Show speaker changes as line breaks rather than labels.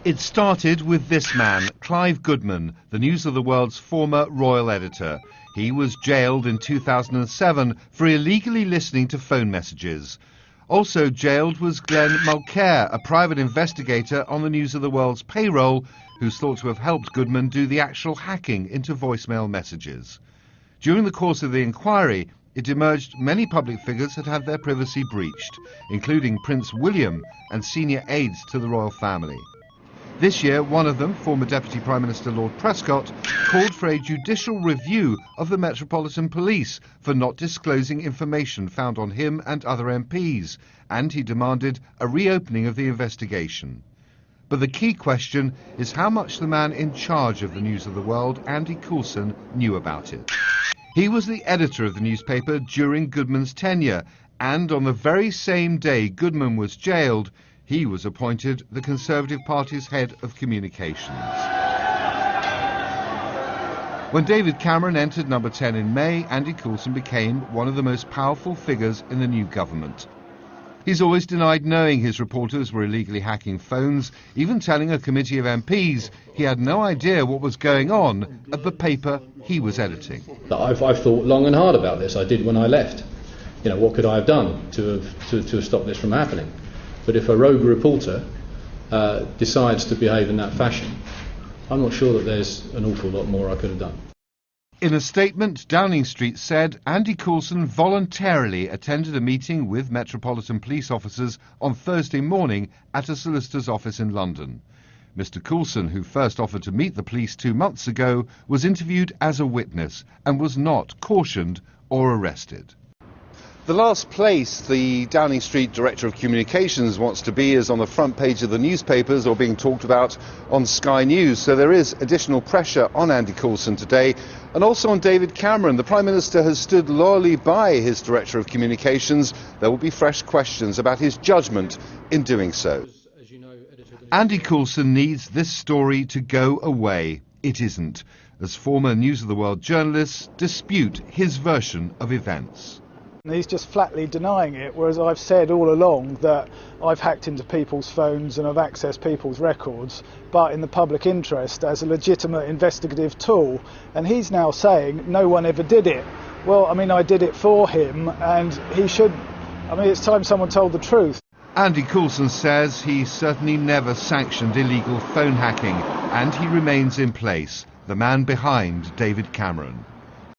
It started with this man, Clive Goodman, the News of the World's former royal editor. He was jailed in 2007 for illegally listening to phone messages. Also jailed was Glenn Mulcair, a private investigator on the News of the World's payroll, who's thought to have helped Goodman do the actual hacking into voicemail messages. During the course of the inquiry, it emerged many public figures had had their privacy breached, including Prince William and senior aides to the royal family. This year, one of them, former Deputy Prime Minister Lord Prescott, called for a judicial review of the Metropolitan Police for not disclosing information found on him and other MPs, and he demanded a reopening of the investigation. But the key question is how much the man in charge of the News of the World, Andy Coulson, knew about it. He was the editor of the newspaper during Goodman's tenure, and on the very same day Goodman was jailed, he was appointed the Conservative Party's head of communications. When David Cameron entered number 10 in May, Andy Coulson became one of the most powerful figures in the new government. He's always denied knowing his reporters were illegally hacking phones, even telling a committee of MPs he had no idea what was going on at the paper he was editing.
I've thought long and hard about this. I did when I left. You know, what could I have done to have stopped this from happening? But if a rogue reporter decides to behave in that fashion, I'm not sure that there's an awful lot more I could have done.
In a statement, Downing Street said Andy Coulson voluntarily attended a meeting with Metropolitan Police officers on Thursday morning at a solicitor's office in London. Mr. Coulson, who first offered to meet the police 2 months ago, was interviewed as a witness and was not cautioned or arrested. The last place the Downing Street Director of Communications wants to be is on the front page of the newspapers or being talked about on Sky News. So there is additional pressure on Andy Coulson today and also on David Cameron. The Prime Minister has stood loyally by his Director of Communications. There will be fresh questions about his judgment in doing so. Andy Coulson needs this story to go away. It isn't, as former News of the World journalists dispute his version of events.
He's just flatly denying it, whereas I've said all along that I've hacked into people's phones and I've accessed people's records, but in the public interest as a legitimate investigative tool. And he's now saying no one ever did it. Well, I mean, I did it for him, and he should. I mean, it's time someone told the truth.
Andy Coulson says he certainly never sanctioned illegal phone hacking, and he remains in place, the man behind David Cameron.